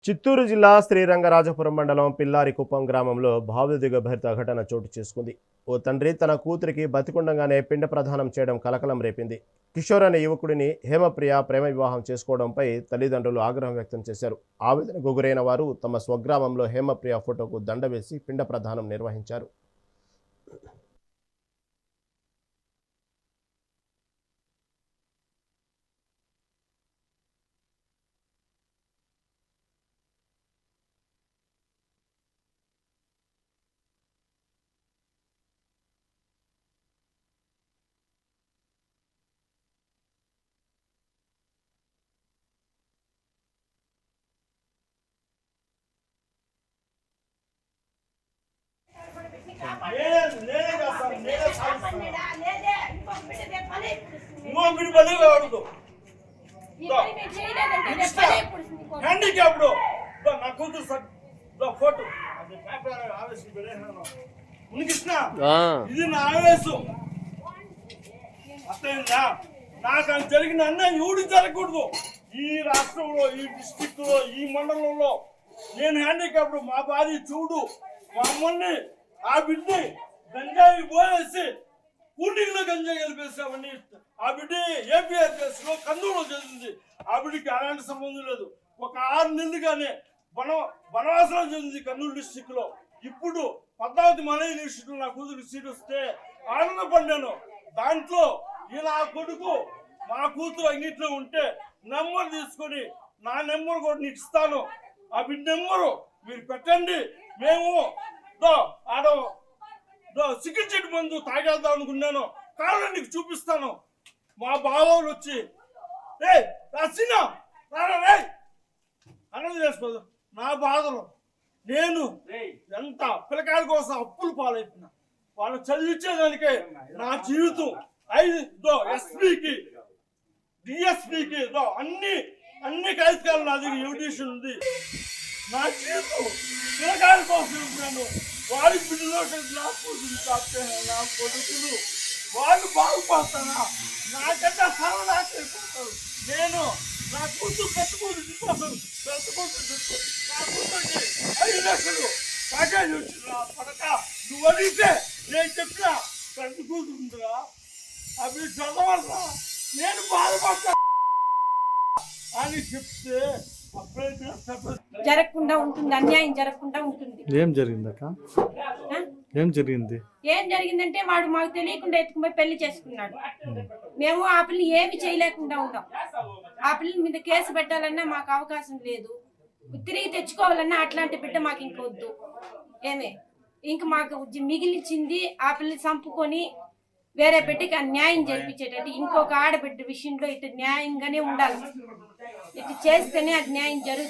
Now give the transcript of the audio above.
చిత్తూరు జిల్లా శ్రీరంగరాజపురం మండలం పిల్లారికుప్పం గ్రామంలో భావోద్వేగభరిత ఘటన చోటు చేసుకుంది. ఓ తండ్రి తన కూతురికి బతికుండగానే పిండ ప్రదానం చేయడం కలకలం రేపింది. కిషోర్ అనే యువకుడిని హేమప్రియ ప్రేమ వివాహం చేసుకోవడంపై తల్లిదండ్రులు ఆగ్రహం వ్యక్తం చేశారు. ఆవేదనకు గురైన వారు తమ స్వగ్రామంలో హేమప్రియ ఫోటోకు దండ వేసి పిండ ప్రదానం నిర్వహించారు. హ్యాండిక్యాప్డ్ నా కూతురు ఫోటో కృష్ణ ఇది నా ఆవేశం అర్థమైందా. నాకు అది జరిగిన అన్యాయం ఎవడు జరగకూడదు. ఈ రాష్ట్రంలో, ఈ డిస్టిక్ లో, ఈ మండలంలో నేను హ్యాండిక్యాప్డ్. మా భార్య చూడు, మా అమ్మని ఆ బిడ్డని గంజాయి పోయేసి కూటింగ్లో గంజాయి కలిపేసామని ఆ బిడ్డ ఏపీఆర్ఎస్ లో కందులో చదివింది. ఆ బిడ్డకి అలాంటి సంబంధం లేదు. ఒక 6 నెలలుగానే వనవాసంలో చదివింది కర్నూలు డిస్టిక్ లో. ఇప్పుడు పద్మావతి మన యూనివర్సిటీలో నా కూతురికి సీట్ వస్తే ఆనందపడ్డాను. దాంట్లో ఈ నా కొడుకు మా కూతురు అంగిట్లో ఉంటే నెంబర్ తీసుకొని నా నెంబర్ కూడా నీకు ఇస్తాను. ఆ బిడ్డ నెంబరు మీరు పెట్టండి. మేము ఆడ చికెన్ చెట్టు మందు తాగేద్దాం అనుకున్నాను. కావాలని నీకు చూపిస్తాను. మా బావోళ్ళు వచ్చి అన్నది చేసుకోదు. నా బాధలు నేను ఎంత పిల్లకాయల కోసం అప్పులు పాలైపోయినా వాళ్ళు చదివించేదానికే నా జీవితం. 5 ఎస్పీకి డిఎస్పీకి అన్ని కాగితాలు నా దగ్గర ఎవిడేషన్ ఉంది. నా జీవితం పిల్లకాయల కోసం నేను వారి బిడ్డలో నా కూతురు తాపుతాను. నా కొడుకులు వాళ్ళు బాగుపడతానా నాకంటే సరళాకైపోతారు. నేను నా కూతురు పెట్టుకోదు తీసుకోను. నా కూతురికి 5 లక్షలు ప్యాకేజ్ వచ్చింది. నా పడక నువ్వు అడిగితే నేను చెప్పిన పెద్ద కూతురుందిరా అవి చదవాలరా నేను బాధపడతా అని చెప్తే జరగకుండా ఉంటుంది, అన్యాయం జరగకుండా ఉంటుంది. ఏం జరిగిందక్క? ఏం జరిగిందంటే వాడు మాకు తెలియకుండా ఎత్తుకుపోయి పెళ్లి చేసుకున్నాడు. మేము ఆ పిల్లని ఏమి చేయలేకుండా ఉన్నాం. ఆ పిల్లల మీద కేసు పెట్టాలన్నా మాకు అవకాశం లేదు. తిరిగి తెచ్చుకోవాలన్నా అట్లాంటి బిడ్డ మాకు ఇంకొద్దు. ఇంక మాకు మిగిలిచింది ఆ పిల్లని చంపుకొని వేరే బిడ్డకి న్యాయం జరిపించేటట్టు ఇంకొక ఆడబిడ్డ విషయంలో ఇటు న్యాయంగానే ఉండాలి. ఇటు చేస్తేనే అది న్యాయం జరుగుతుంది.